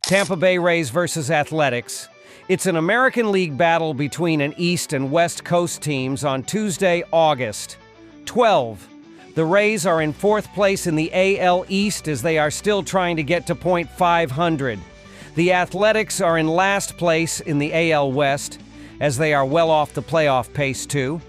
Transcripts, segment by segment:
Tampa Bay Rays versus Athletics. It's an American League battle between an East and West Coast teams on Tuesday, August 12. The Rays are in fourth place in the AL East as they are still trying to get to .500. The Athletics are in last place in the AL West as they are well off the playoff pace too.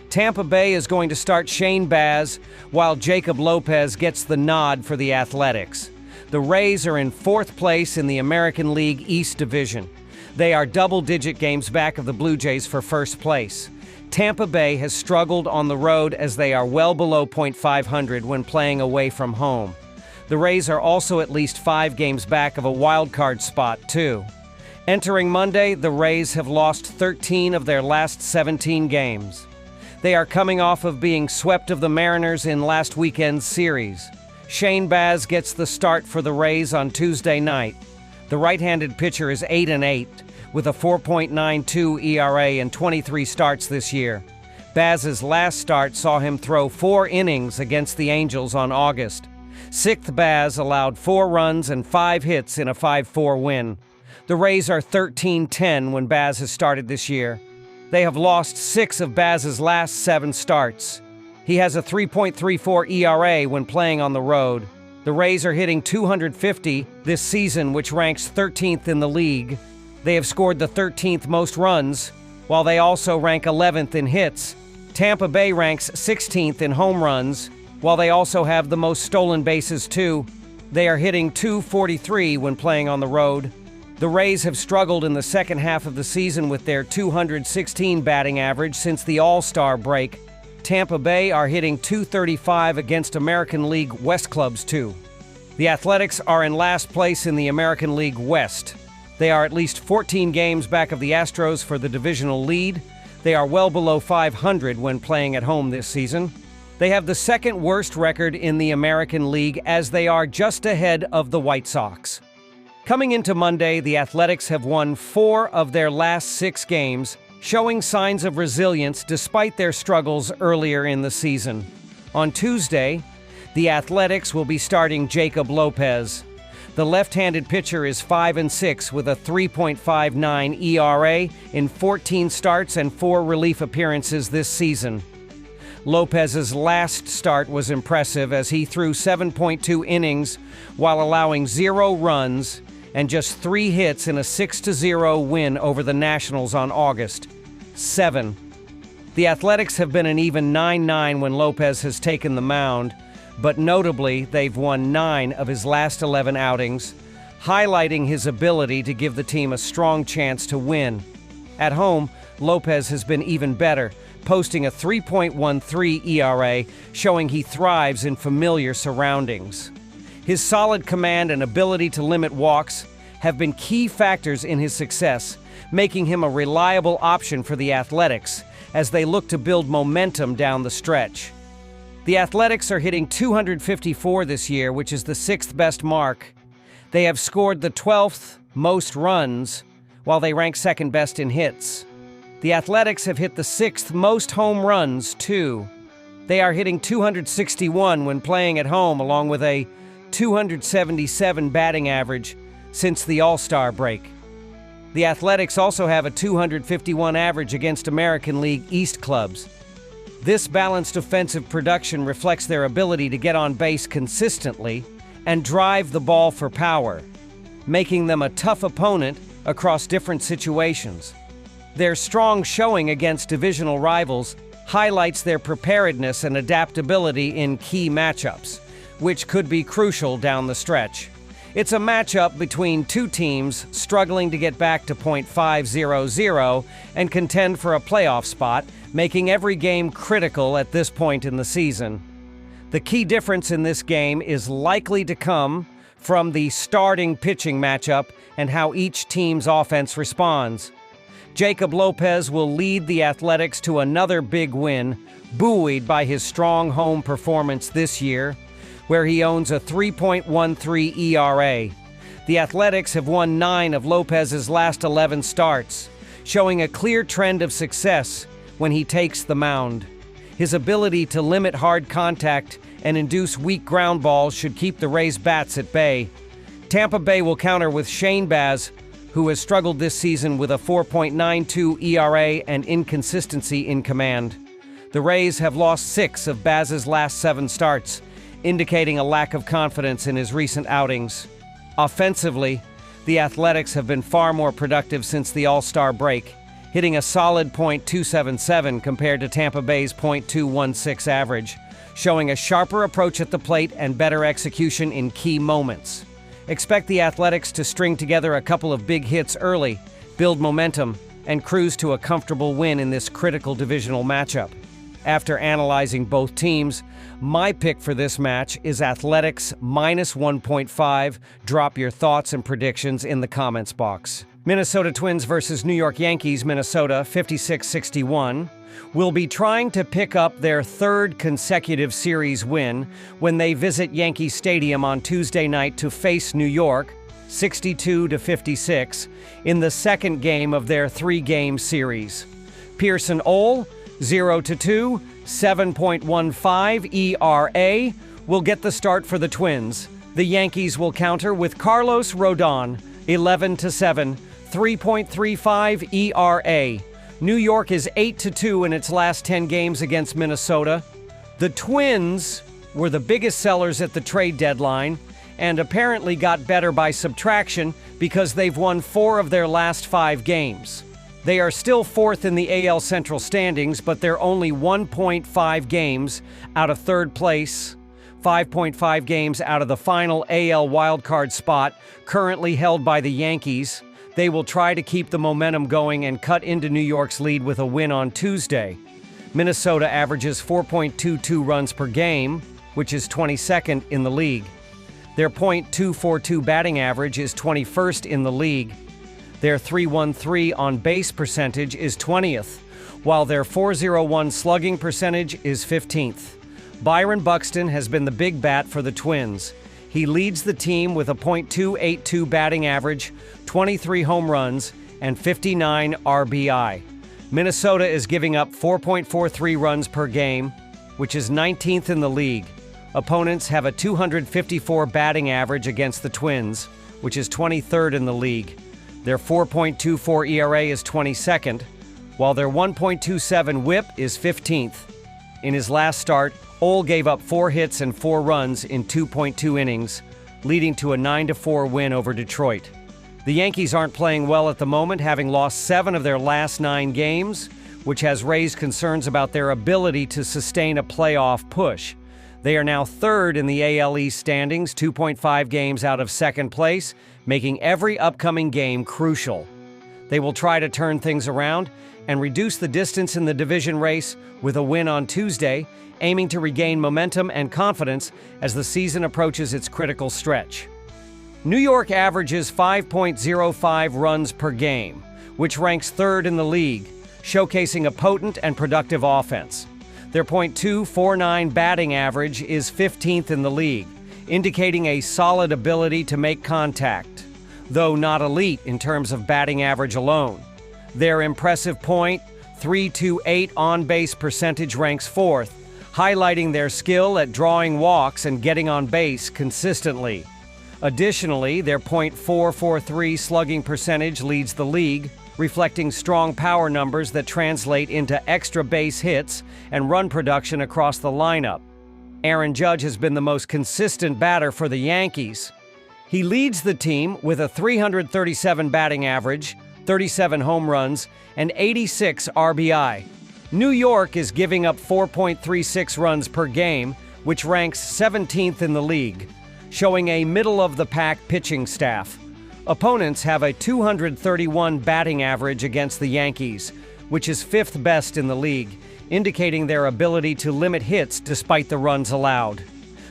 Tampa Bay is going to start Shane Baz while Jacob Lopez gets the nod for the Athletics. The Rays are in fourth place in the American League East Division. They are double-digit games back of the Blue Jays for first place. Tampa Bay has struggled on the road as they are well below .500 when playing away from home. The Rays are also at least 5 games back of a wild card spot, too. Entering Monday, the Rays have lost 13 of their last 17 games. They are coming off of being swept of the Mariners in last weekend's series. Shane Baz gets the start for the Rays on Tuesday night. The right-handed pitcher is 8-8 with a 4.92 ERA in 23 starts this year. Baz's last start saw him throw 4 innings against the Angels on August. Sixth Baz allowed 4 runs and 5 hits in a 5-4 win. The Rays are 13-10 when Baz has started this year. They have lost 6 of Baz's last 7 starts. He has a 3.34 ERA when playing on the road. The Rays are hitting .250 this season, which ranks 13th in the league. They have scored the 13th most runs, while they also rank 11th in hits. Tampa Bay ranks 16th in home runs, while they also have the most stolen bases too. They are hitting .243 when playing on the road. The Rays have struggled in the second half of the season with their .216 batting average since the All-Star break. Tampa Bay are hitting .235 against American League West clubs too. The Athletics are in last place in the American League West. They are at least 14 games back of the Astros for the divisional lead. They are well below .500 when playing at home this season. They have the second worst record in the American League as they are just ahead of the White Sox. Coming into Monday, the Athletics have won 4 of their last 6 games, showing signs of resilience despite their struggles earlier in the season. On Tuesday, the Athletics will be starting Jacob Lopez. The left-handed pitcher is 5-6 with a 3.59 ERA in 14 starts and 4 relief appearances this season. Lopez's last start was impressive as he threw 7.2 innings while allowing 0 runs and just 3 hits in a 6-0 win over the Nationals on August 7. The Athletics have been an even 9-9 when Lopez has taken the mound, but notably, they've won 9 of his last 11 outings, highlighting his ability to give the team a strong chance to win. At home, Lopez has been even better, posting a 3.13 ERA, showing he thrives in familiar surroundings. His solid command and ability to limit walks have been key factors in his success, making him a reliable option for the Athletics as they look to build momentum down the stretch. The Athletics are hitting .254 this year, which is the 6th best mark. They have scored the 12th most runs, while they rank 2nd best in hits. The Athletics have hit the 6th most home runs, too. They are hitting .261 when playing at home, along with a .277 batting average since the All-Star break. The Athletics also have a .251 average against American League East clubs. This balanced offensive production reflects their ability to get on base consistently and drive the ball for power, making them a tough opponent across different situations. Their strong showing against divisional rivals highlights their preparedness and adaptability in key matchups, which could be crucial down the stretch. It's a matchup between 2 teams struggling to get back to .500 and contend for a playoff spot, making every game critical at this point in the season. The key difference in this game is likely to come from the starting pitching matchup and how each team's offense responds. Jacob Lopez will lead the Athletics to another big win, buoyed by his strong home performance this year, where he owns a 3.13 ERA. The Athletics have won 9 of Lopez's last 11 starts, showing a clear trend of success when he takes the mound. His ability to limit hard contact and induce weak ground balls should keep the Rays' bats at bay. Tampa Bay will counter with Shane Baz, who has struggled this season with a 4.92 ERA and inconsistency in command. The Rays have lost 6 of Baz's last 7 starts, indicating a lack of confidence in his recent outings. Offensively, the Athletics have been far more productive since the All-Star break, hitting a solid .277 compared to Tampa Bay's .216 average, showing a sharper approach at the plate and better execution in key moments. Expect the Athletics to string together a couple of big hits early, build momentum, and cruise to a comfortable win in this critical divisional matchup. After analyzing both teams, my pick for this match is Athletics minus 1.5. Drop your thoughts and predictions in the comments box. Minnesota Twins versus New York Yankees, Minnesota, 56-61. Will be trying to pick up their 3rd consecutive series win when they visit Yankee Stadium on Tuesday night to face New York, 62-56, in the 2nd game of their 3-game series. Pearson Ole, 0-2, 7.15 ERA, will get the start for the Twins. The Yankees will counter with Carlos Rodon, 11-7, 3.35 ERA. New York is 8-2 in its last 10 games against Minnesota. The Twins were the biggest sellers at the trade deadline and apparently got better by subtraction because they've won 4 of their last 5 games. They are still 4th in the AL Central standings, but they're only 1.5 games out of 3rd place, 5.5 games out of the final AL wildcard spot currently held by the Yankees. They will try to keep the momentum going and cut into New York's lead with a win on Tuesday. Minnesota averages 4.22 runs per game, which is 22nd in the league. Their .242 batting average is 21st in the league. Their .313 on-base percentage is 20th, while their .401 slugging percentage is 15th. Byron Buxton has been the big bat for the Twins. He leads the team with a .282 batting average, 23 home runs, and 59 RBI. Minnesota is giving up 4.43 runs per game, which is 19th in the league. Opponents have a 254 batting average against the Twins, which is 23rd in the league. Their 4.24 ERA is 22nd, while their 1.27 WHIP is 15th. In his last start, Ole gave up 4 hits and 4 runs in 2.2 innings, leading to a 9-4 win over Detroit. The Yankees aren't playing well at the moment, having lost 7 of their last 9 games, which has raised concerns about their ability to sustain a playoff push. They are now 3rd in the AL East standings, 2.5 games out of 2nd place, making every upcoming game crucial. They will try to turn things around and reduce the distance in the division race with a win on Tuesday, aiming to regain momentum and confidence as the season approaches its critical stretch. New York averages 5.05 runs per game, which ranks 3rd in the league, showcasing a potent and productive offense. Their .249 batting average is 15th in the league, indicating a solid ability to make contact, though not elite in terms of batting average alone. Their impressive .328 on-base percentage ranks 4th, highlighting their skill at drawing walks and getting on base consistently. Additionally, their .443 slugging percentage leads the league, reflecting strong power numbers that translate into extra base hits and run production across the lineup. Aaron Judge has been the most consistent batter for the Yankees. He leads the team with a .337 batting average, 37 home runs, and 86 RBI. New York is giving up 4.36 runs per game, which ranks 17th in the league, showing a middle-of-the-pack pitching staff. Opponents have a .231 batting average against the Yankees, which is 5th best in the league, indicating their ability to limit hits despite the runs allowed.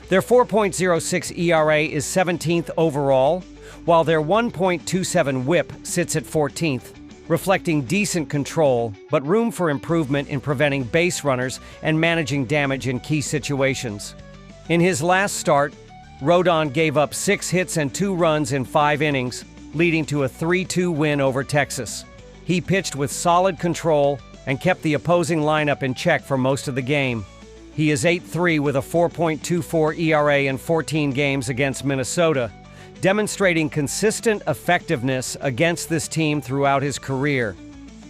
Their 4.06 ERA is 17th overall, while their 1.27 WHIP sits at 14th, reflecting decent control, but room for improvement in preventing base runners and managing damage in key situations. In his last start, Rodon gave up 6 hits and 2 runs in 5 innings, leading to a 3-2 win over Texas. He pitched with solid control and kept the opposing lineup in check for most of the game. He is 8-3 with a 4.24 ERA in 14 games against Minnesota. demonstrating consistent effectiveness against this team throughout his career.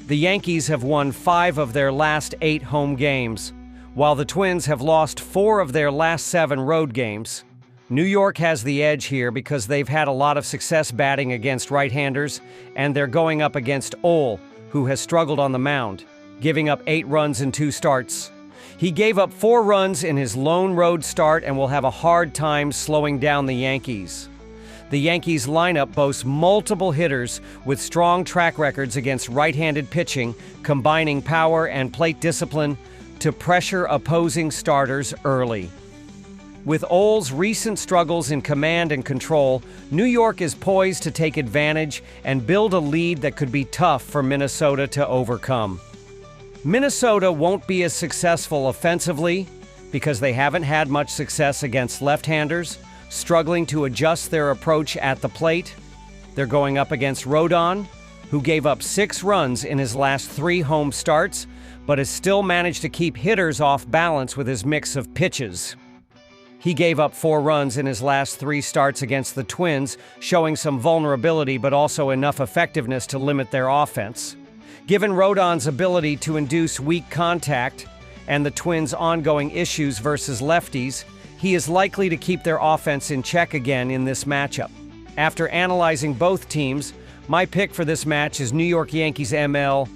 The Yankees have won 5 of their last 8 home games, while the Twins have lost 4 of their last 7 road games. New York has the edge here because they've had a lot of success batting against right-handers, and they're going up against Ole, who has struggled on the mound, giving up 8 runs in 2 starts. He gave up 4 runs in his lone road start and will have a hard time slowing down the Yankees. The Yankees lineup boasts multiple hitters with strong track records against right-handed pitching, combining power and plate discipline to pressure opposing starters early. With Ole's recent struggles in command and control, New York is poised to take advantage and build a lead that could be tough for Minnesota to overcome. Minnesota won't be as successful offensively because they haven't had much success against left-handers, struggling to adjust their approach at the plate. They're going up against Rodon, who gave up 6 runs in his last 3 home starts, but has still managed to keep hitters off balance with his mix of pitches. He gave up 4 runs in his last 3 starts against the Twins, showing some vulnerability but also enough effectiveness to limit their offense. Given Rodon's ability to induce weak contact and the Twins' ongoing issues versus lefties, he is likely to keep their offense in check again in this matchup. After analyzing both teams, my pick for this match is New York Yankees ML.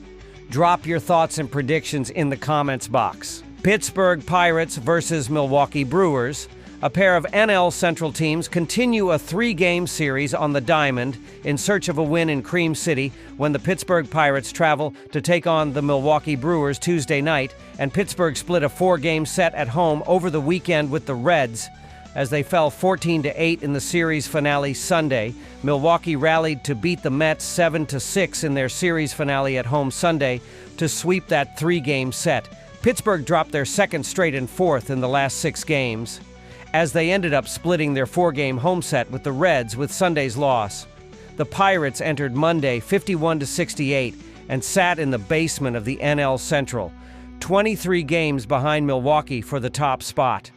Drop your thoughts and predictions in the comments box. Pittsburgh Pirates versus Milwaukee Brewers. A pair of NL Central teams continue a 3-game series on the Diamond in search of a win in Cream City when the Pittsburgh Pirates travel to take on the Milwaukee Brewers Tuesday night, and Pittsburgh split a 4-game set at home over the weekend with the Reds. As they fell 14-8 in the series finale Sunday, Milwaukee rallied to beat the Mets 7-6 in their series finale at home Sunday to sweep that 3-game set. Pittsburgh dropped their second straight and 4th in the last 6 games, as they ended up splitting their 4-game home set with the Reds with Sunday's loss. The Pirates entered Monday 51-68 and sat in the basement of the NL Central, 23 games behind Milwaukee for the top spot.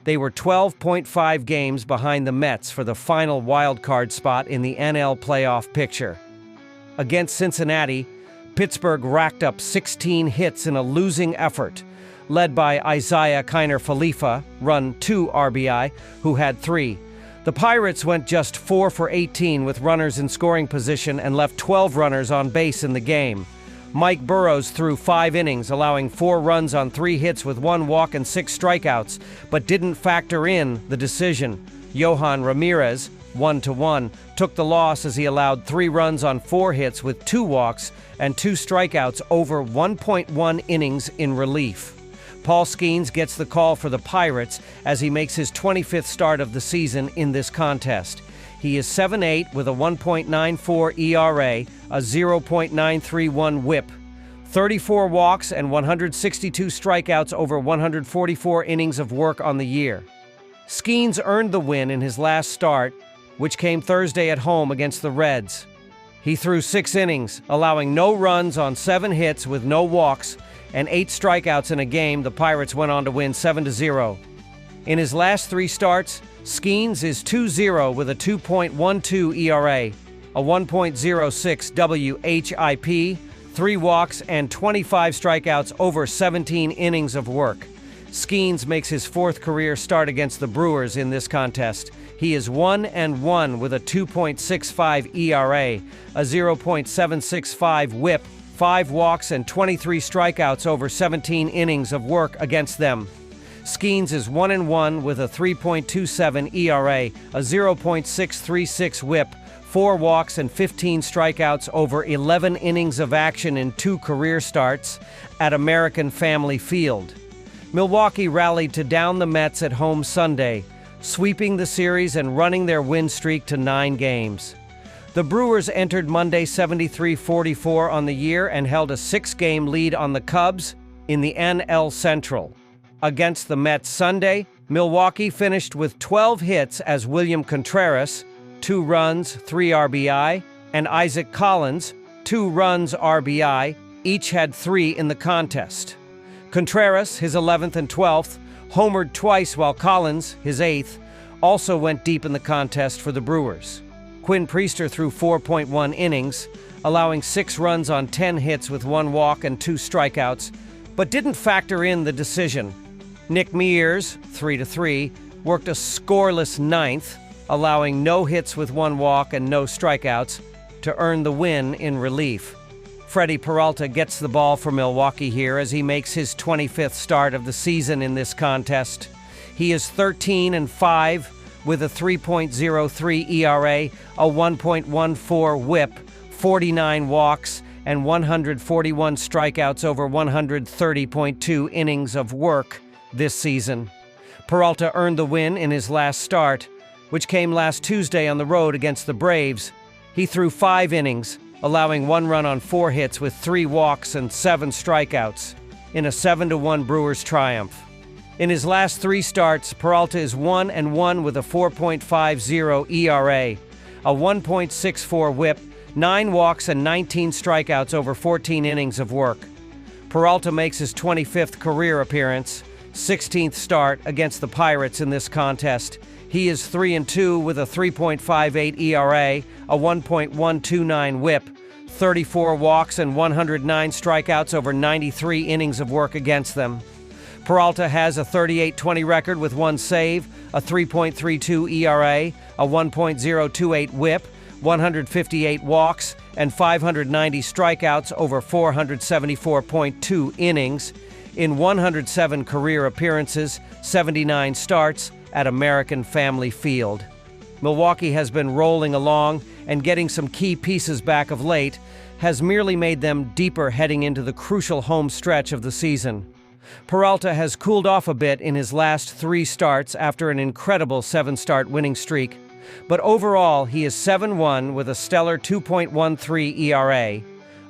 They were 12.5 games behind the Mets for the final wild card spot in the NL playoff picture. Against Cincinnati, Pittsburgh racked up 16 hits in a losing effort, led by Isaiah Kiner-Falefa, run 2 RBI, who had 3. The Pirates went just 4 for 18 with runners in scoring position and left 12 runners on base in the game. Mike Burrows threw 5 innings, allowing 4 runs on 3 hits with 1 walk and 6 strikeouts, but didn't factor in the decision. Yohan Ramirez, 1-1, took the loss as he allowed 3 runs on 4 hits with 2 walks and 2 strikeouts over 1.1 innings in relief. Paul Skeens gets the call for the Pirates as he makes his 25th start of the season in this contest. He is 7-8 with a 1.94 ERA, a 0.931 WHIP, 34 walks and 162 strikeouts over 144 innings of work on the year. Skeens earned the win in his last start, which came Thursday at home against the Reds. He threw 6 innings, allowing no runs on 7 hits with no walks and 8 strikeouts in a game. The Pirates went on to win 7-0. In his last 3 starts, Skeens is 2-0 with a 2.12 ERA, a 1.06 WHIP, 3 walks, and 25 strikeouts over 17 innings of work. Skeens makes his 4th career start against the Brewers in this contest. He is 1-1 with a 2.65 ERA, a 0.765 WHIP, 5 walks, and 23 strikeouts over 17 innings of work against them. Skeens is 1-1 with a 3.27 ERA, a 0.636 WHIP, 4 walks, and 15 strikeouts over 11 innings of action in 2 career starts at American Family Field. Milwaukee rallied to down the Mets at home Sunday, sweeping the series and running their win streak to 9 games. The Brewers entered Monday 73-44 on the year and held a 6-game lead on the Cubs in the NL Central. Against the Mets Sunday, Milwaukee finished with 12 hits as William Contreras, 2 runs, 3 RBI, and Isaac Collins, 2 runs, RBI, each had 3 in the contest. Contreras, his 11th and 12th, homered twice while Collins, his 8th, also went deep in the contest for the Brewers. Quinn Priester threw 4.1 innings, allowing 6 runs on 10 hits with 1 walk and 2 strikeouts, but didn't factor in the decision. Nick Mears, 3-3, worked a scoreless 9th, allowing no hits with 1 walk and no strikeouts to earn the win in relief. Freddie Peralta gets the ball for Milwaukee here as he makes his 25th start of the season in this contest. He is 13-5 with a 3.03 ERA, a 1.14 WHIP, 49 walks, and 141 strikeouts over 130.2 innings of work this season. Peralta earned the win in his last start, which came last Tuesday on the road against the Braves. He threw 5 innings, allowing 1 run on 4 hits with 3 walks and 7 strikeouts in a 7-1 Brewers triumph. In his last 3 starts, Peralta is 1-1 with a 4.50 ERA, a 1.64 WHIP, 9 walks and 19 strikeouts over 14 innings of work. Peralta makes his 25th career appearance, 16th start against the Pirates in this contest. He is 3-2 with a 3.58 ERA, a 1.129 WHIP, 34 walks and 109 strikeouts over 93 innings of work against them. Peralta has a 38-20 record with 1 save, a 3.32 ERA, a 1.028 WHIP, 158 walks, and 590 strikeouts over 474.2 innings in 107 career appearances, 79 starts at American Family Field. Milwaukee has been rolling along, and getting some key pieces back of late has merely made them deeper heading into the crucial home stretch of the season. Peralta has cooled off a bit in his last 3 starts after an incredible 7-start winning streak, but overall he is 7-1 with a stellar 2.13 ERA,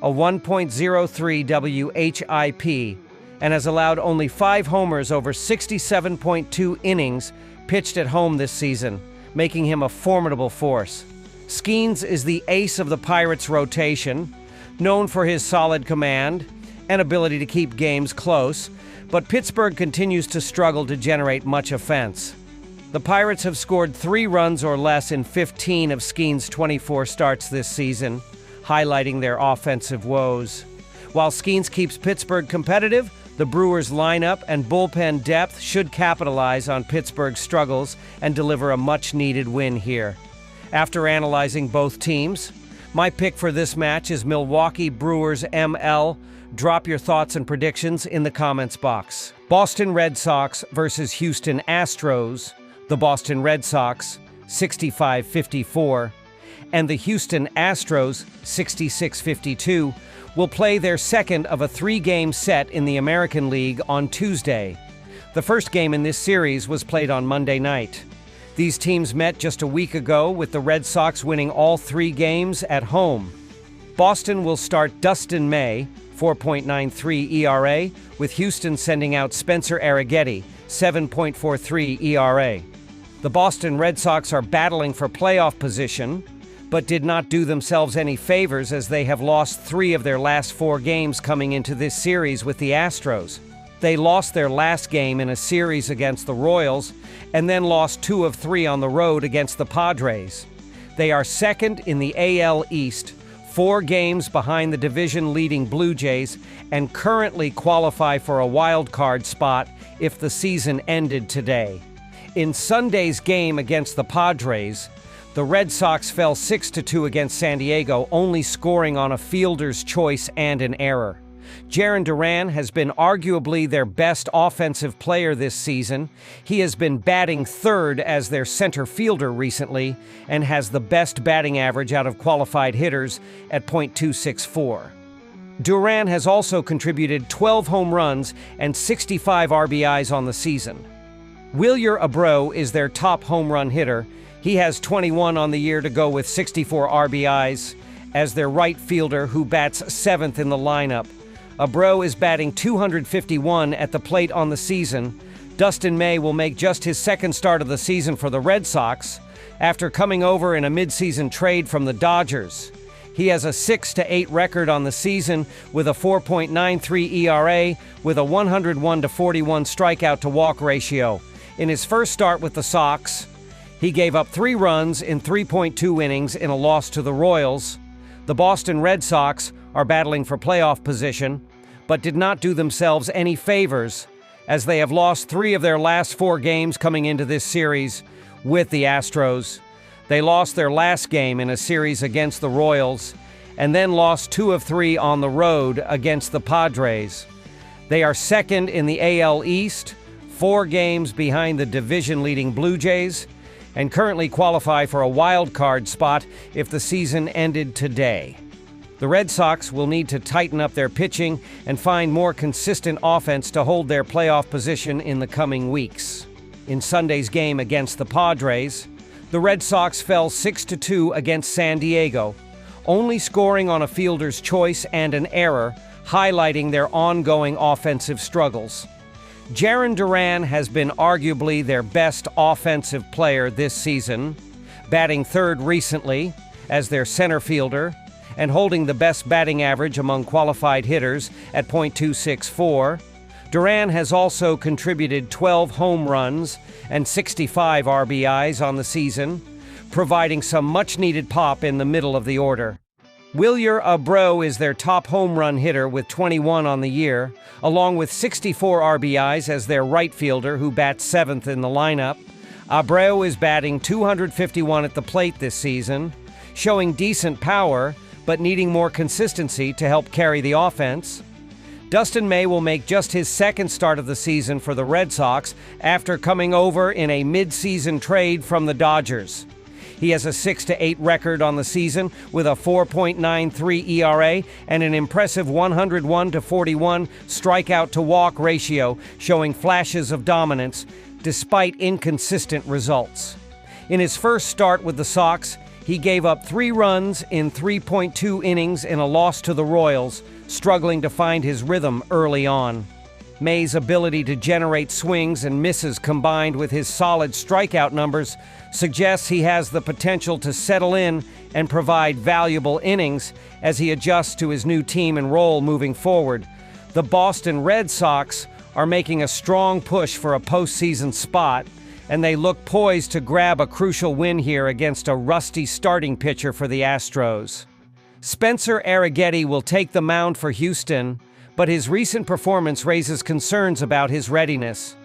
a 1.03 WHIP, and has allowed only 5 homers over 67.2 innings pitched at home this season, making him a formidable force. Skeens is the ace of the Pirates' rotation, known for his solid command and ability to keep games close, but Pittsburgh continues to struggle to generate much offense. The Pirates have scored 3 runs or less in 15 of Skeens' 24 starts this season, highlighting their offensive woes. While Skeens keeps Pittsburgh competitive, the Brewers' lineup and bullpen depth should capitalize on Pittsburgh's struggles and deliver a much-needed win here. After analyzing both teams, my pick for this match is Milwaukee Brewers ML. Drop your thoughts and predictions in the comments box. Boston Red Sox versus Houston Astros. The Boston Red Sox, 65-54, and the Houston Astros, 66-52, will play their second of a 3-game set in the American League on Tuesday. The first game in this series was played on Monday night. These teams met just a week ago, with the Red Sox winning all 3 games at home. Boston will start Dustin May, 4.93 ERA, with Houston sending out Spencer Arrighetti, 7.43 ERA. The Boston Red Sox are battling for playoff position, but did not do themselves any favors as they have lost 3 of their last 4 games coming into this series with the Astros. They lost their last game in a series against the Royals and then lost 2 of 3 on the road against the Padres. They are second in the AL East, 4 games behind the division-leading Blue Jays, and currently qualify for a wild card spot if the season ended today. In Sunday's game against the Padres, the Red Sox fell 6-2 against San Diego, only scoring on a fielder's choice and an error. Jarren Duran has been arguably their best offensive player this season. He has been batting 3rd as their center fielder recently and has the best batting average out of qualified hitters at .264. Duran has also contributed 12 home runs and 65 RBIs on the season. Wilyer Abreu is their top home run hitter. He has 21 on the year to go with 64 RBIs as their right fielder who bats 7th in the lineup. Abreu is batting .251 at the plate on the season. Dustin May will make just his 2nd start of the season for the Red Sox after coming over in a midseason trade from the Dodgers. He has a 6-8 record on the season with a 4.93 ERA with a 101-41 strikeout to walk ratio. In his first start with the Sox, He gave up 3 runs in 3.2 innings in a loss to the Royals. The Boston Red Sox are battling for playoff position, but did not do themselves any favors, as they have lost 3 of their last 4 games coming into this series with the Astros. They lost their last game in a series against the Royals, and then lost 2 of 3 on the road against the Padres. They are second in the AL East, 4 games behind the division-leading Blue Jays, and currently qualify for a wild card spot if the season ended today. The Red Sox will need to tighten up their pitching and find more consistent offense to hold their playoff position in the coming weeks. In Sunday's game against the Padres, the Red Sox fell 6-2 against San Diego, only scoring on a fielder's choice and an error, highlighting their ongoing offensive struggles. Jarren Duran has been arguably their best offensive player this season, batting third recently as their center fielder and holding the best batting average among qualified hitters at .264. Duran has also contributed 12 home runs and 65 RBIs on the season, providing some much-needed pop in the middle of the order. Wilyer Abreu is their top home run hitter with 21 on the year, along with 64 RBIs as their right fielder who bats 7th in the lineup. Abreu is batting .251 at the plate this season, showing decent power, but needing more consistency to help carry the offense. Dustin May will make just his second start of the season for the Red Sox after coming over in a mid-season trade from the Dodgers. He has a 6-8 record on the season with a 4.93 ERA and an impressive 101-41 strikeout-to-walk ratio, showing flashes of dominance despite inconsistent results. In his first start with the Sox, he gave up 3 runs in 3.2 innings in a loss to the Royals, struggling to find his rhythm early on. May's ability to generate swings and misses combined with his solid strikeout numbers suggests he has the potential to settle in and provide valuable innings as he adjusts to his new team and role moving forward. The Boston Red Sox are making a strong push for a postseason spot, and they look poised to grab a crucial win here against a rusty starting pitcher for the Astros. Spencer Arrighetti will take the mound for Houston, but his recent performance raises concerns about his readiness.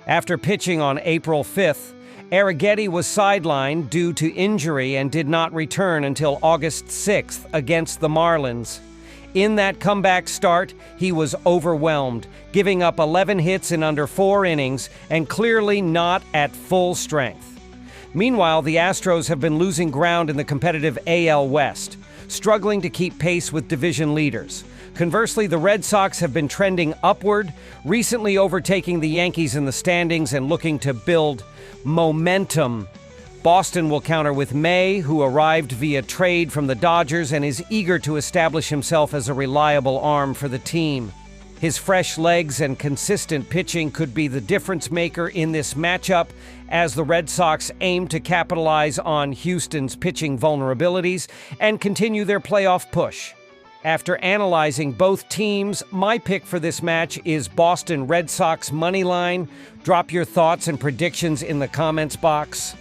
After pitching on April 5th, Arrighetti was sidelined due to injury and did not return until August 6th against the Marlins. In that comeback start, he was overwhelmed, giving up 11 hits in under 4 innings and clearly not at full strength. Meanwhile, the Astros have been losing ground in the competitive AL West, struggling to keep pace with division leaders. Conversely, the Red Sox have been trending upward, recently overtaking the Yankees in the standings and looking to build momentum. Boston will counter with May, who arrived via trade from the Dodgers and is eager to establish himself as a reliable arm for the team. His fresh legs and consistent pitching could be the difference maker in this matchup as the Red Sox aim to capitalize on Houston's pitching vulnerabilities and continue their playoff push. After analyzing both teams, my pick for this match is Boston Red Sox money line. Drop your thoughts and predictions in the comments box.